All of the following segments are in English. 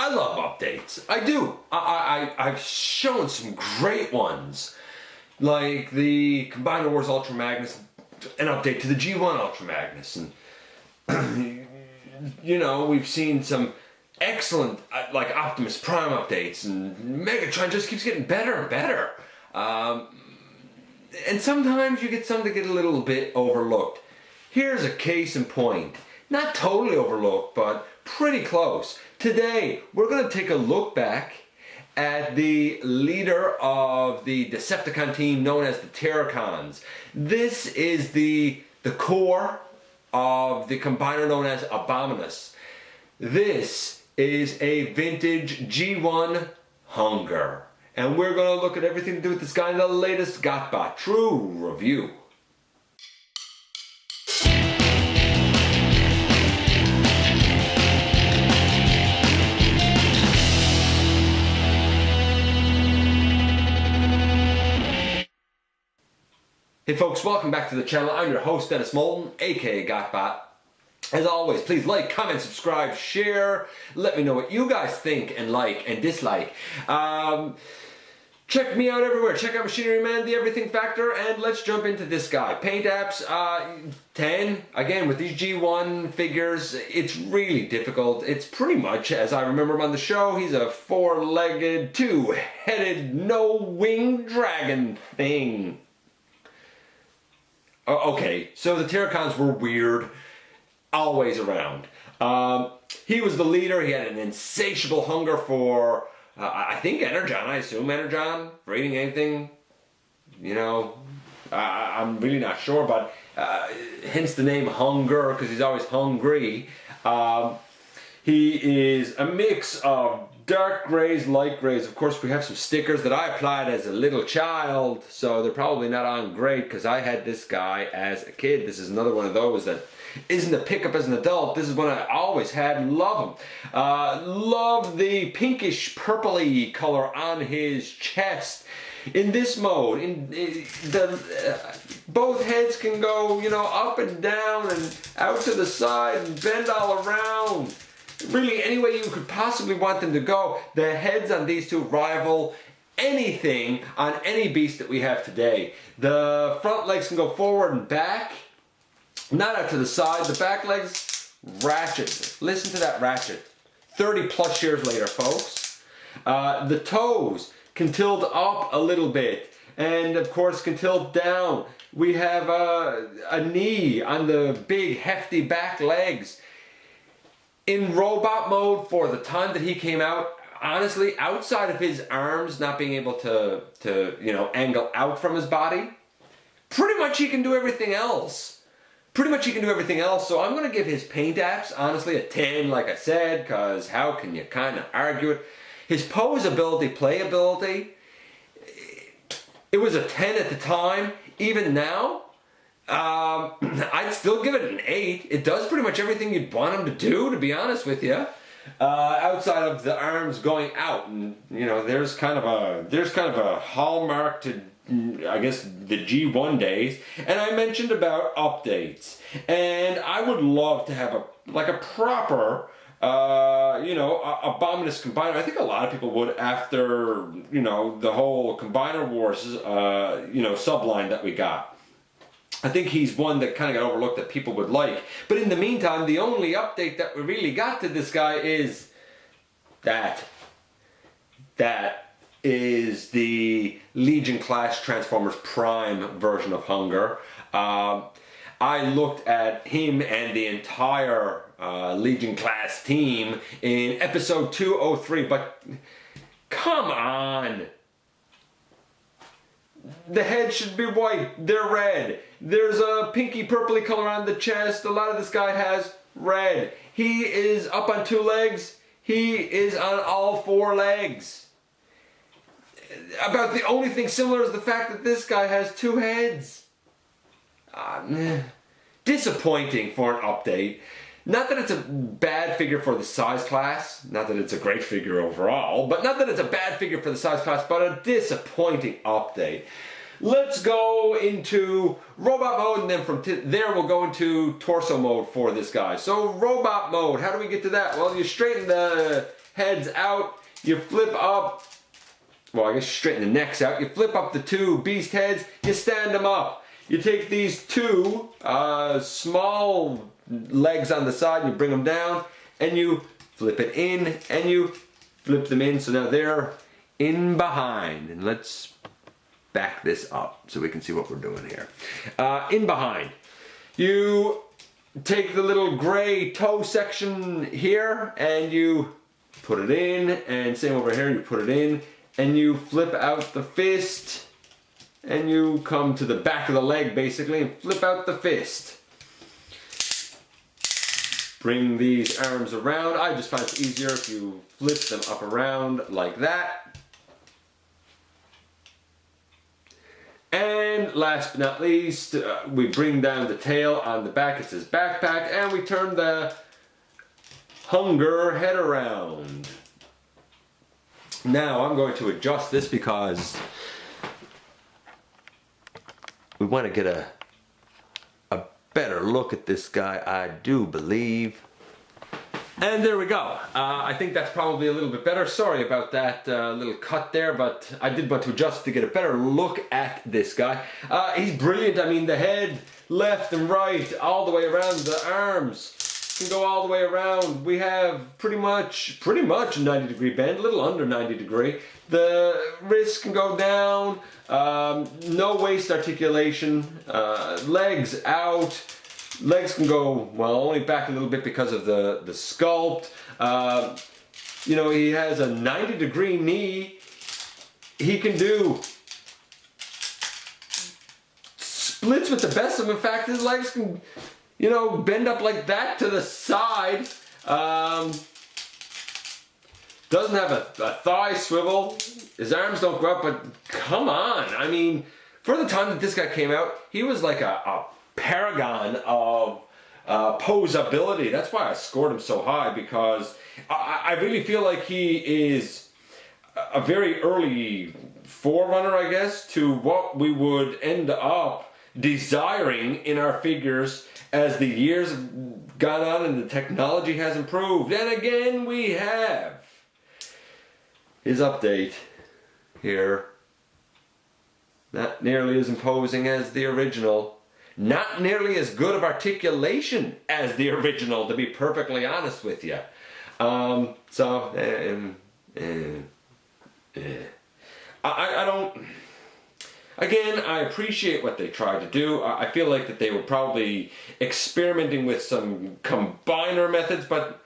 I love updates. I do. I've shown some great ones, like the Combiner Wars Ultra Magnus, an update to the G1 Ultra Magnus, and you know, we've seen some excellent like Optimus Prime updates, and Megatron just keeps getting better and better. And sometimes you get some that get a little bit overlooked. Here's a case in point. Not totally overlooked, but pretty close. Today, we're going to take a look back at the leader of the Decepticon team known as the Terrorcons. This is the core of the combiner known as Abominus. This is a vintage G1 Hun-Grr. And we're going to look at everything to do with this guy in the latest GotBot True Review. Hey folks, welcome back to the channel. I'm your host, Dennis Moulton, aka GotBot. As always, please like, comment, subscribe, share. Let me know what you guys think and like and dislike. Check me out everywhere. Check out Machinery Man, the Everything Factor, and let's jump into this guy. Paint apps, 10. Again, with these G1 figures, it's really difficult. It's pretty much, as I remember him on the show, he's a four-legged, two-headed, no-winged dragon thing. Okay, so the Terrorcons were weird, always around. He was the leader. He had an insatiable hunger for, I think, Energon. I assume Energon for eating anything. You know, I'm really not sure, but hence the name Hun-Grr, because he's always hungry. He is a mix of dark grays, light grays. Of course, we have some stickers that I applied as a little child, so they're probably not on great because I had this guy as a kid. This is another one of those that isn't a pickup as an adult. This is one I always had. Love him. Love the pinkish purpley color on his chest. In this mode, both heads can go, you know, up and down and out to the side and bend all around. Really, any way you could possibly want them to go. The heads on these two rival anything on any beast that we have today. The front legs can go forward and back, not out to the side. The back legs, ratchet. Listen to that ratchet. 30 plus years later, folks. The toes can tilt up a little bit, and of course can tilt down. We have a knee on the big hefty back legs. In robot mode, for the time that he came out, honestly, outside of his arms not being able to you know, angle out from his body, pretty much he can do everything else. Pretty much he can do everything else. So I'm going to give his paint apps, honestly, a 10, like I said, because how can you kind of argue it? His pose ability, playability, it was a 10 at the time. Even now, I'd still give it an 8. It does pretty much everything you'd want him to do, to be honest with you. Outside of the arms going out, and you know, there's kind of a hallmark to, I guess, the G1 days. And I mentioned about updates, and I would love to have a proper, you know, Abominus combiner. I think a lot of people would after, you know, the whole Combiner Wars, you know, subline that we got. I think he's one that kind of got overlooked that people would like. But in the meantime, the only update that we really got to this guy is that. That is the Legion class Transformers Prime version of Hun-Grr. I looked at him and the entire Legion class team in episode 203, but come on. The head should be white, they're red. There's a pinky purpley color on the chest. A lot of this guy has red. He is up on 2 legs. He is on all 4 legs. About the only thing similar is the fact that this guy has 2 heads. Disappointing for an update. Not that it's a bad figure for the size class, not that it's a great figure overall, but not that it's a bad figure for the size class, but a disappointing update. let's go into robot mode, and then from there we'll go into torso mode for this guy. So robot mode, how do we get to that? Well, you straighten the heads out, you flip up, well, I guess you straighten the necks out, you flip up the two beast heads, you stand them up. You take these two small legs on the side, and you bring them down, and you flip it in, and you flip them in, so now they're in behind. And let's back this up so we can see what we're doing here. In behind, you take the little gray toe section here and you put it in, and same over here, you put it in and you flip out the fist, and you come to the back of the leg basically and flip out the fist. Bring these arms around. I just find it easier if you flip them up around like that. And last but not least, we bring down the tail on the back. It says backpack, and we turn the Hun-Grr head around. Now I'm going to adjust this because we want to get a better look at this guy, I do believe. And there we go. I think that's probably a little bit better. Sorry about that little cut there, but I did want to adjust to get a better look at this guy. He's brilliant. I mean, the head, left and right, all the way around. The arms can go all the way around. We have pretty much a 90-degree bend, a little under 90 degree. The wrist can go down. No waist articulation. Legs out. Legs can go, well, only back a little bit because of the sculpt. You know, he has a 90-degree knee. He can do splits with the best of them. In fact, his legs can, you know, bend up like that to the side. Doesn't have a thigh swivel. His arms don't go up, but come on. I mean, for the time that this guy came out, he was like a paragon of posability. That's why I scored him so high, because I really feel like he is a very early forerunner, I guess, to what we would end up desiring in our figures as the years have gone on and the technology has improved. And again, we have his update here. Not nearly as imposing as the original. Not nearly as good of articulation as the original, to be perfectly honest with you. I don't... Again, I appreciate what they tried to do. I feel like that they were probably experimenting with some combiner methods, but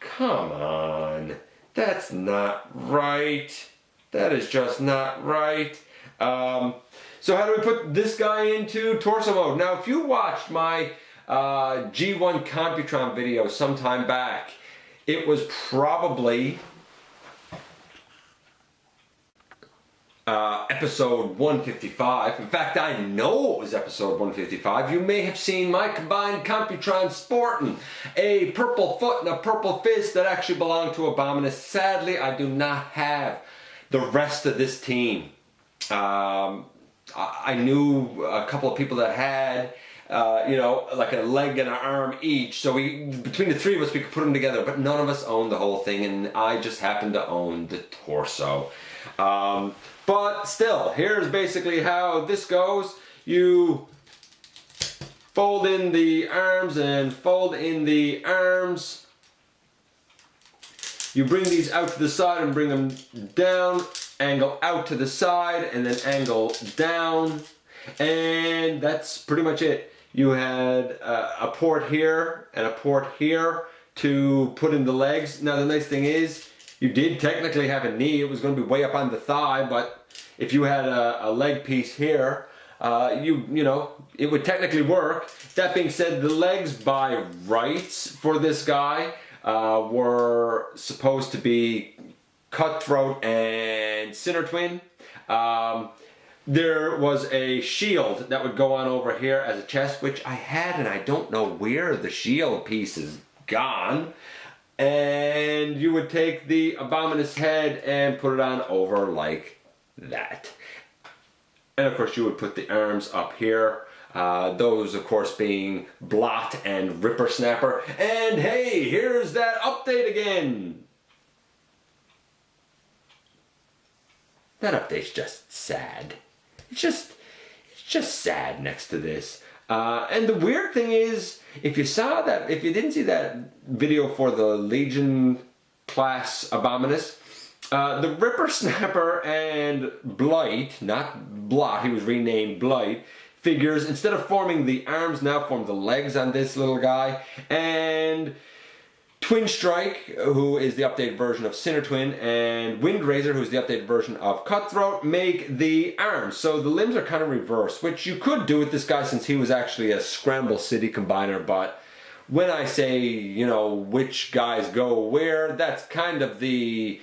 come on. That's not right. That is just not right. So how do we put this guy into torso mode? Now, if you watched my G1 Computron video sometime back, it was probably episode 155. In fact, I know it was episode 155. You may have seen my combined Computron sporting a purple foot and a purple fist that actually belonged to Abominus. Sadly, I do not have the rest of this team. I knew a couple of people that had, you know, like a leg and an arm each. So between the three of us, we could put them together. But none of us owned the whole thing, and I just happened to own the torso. But still, here's basically how this goes. You fold in the arms and fold in the arms. You bring these out to the side and bring them down. Angle out to the side and then angle down, and that's pretty much it. You had a port here and a port here to put in the legs. Now the nice thing is, you did technically have a knee. It was going to be way up on the thigh, but if you had a leg piece here, you know, it would technically work. That being said, the legs by rights for this guy were supposed to be cutthroat and center twin. There was a shield that would go on over here as a chest, which I had, and I don't know where the shield piece is gone. And you would take the Abominus head and put it on over like that. And of course you would put the arms up here. Those of course being Blot and Ripper Snapper. And hey, here's that update again. That update's just sad. It's just sad next to this. And the weird thing is, if you didn't see that video for the Legion class Abominus, the Ripper Snapper and Blight, not Blot, he was renamed Blight, figures, instead of forming the arms, now form the legs on this little guy. And Twin Strike, who is the updated version of Sinner Twin, and Wind Razor, who's the updated version of Cutthroat, make the arms. So the limbs are kind of reversed, which you could do with this guy since he was actually a Scramble City combiner, but when I say, you know, which guys go where, that's kind of the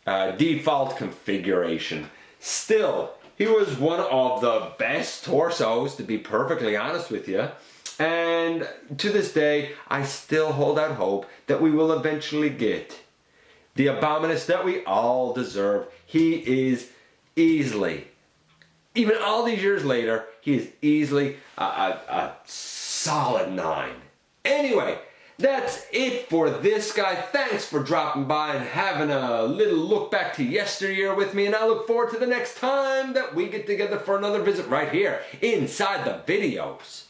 default configuration. Still, he was one of the best torsos, to be perfectly honest with you. And to this day, I still hold out hope that we will eventually get the Abominus that we all deserve. He is easily, even all these years later, he is easily a solid 9. Anyway, that's it for this guy. Thanks for dropping by and having a little look back to yesteryear with me, and I look forward to the next time that we get together for another visit right here inside the videos.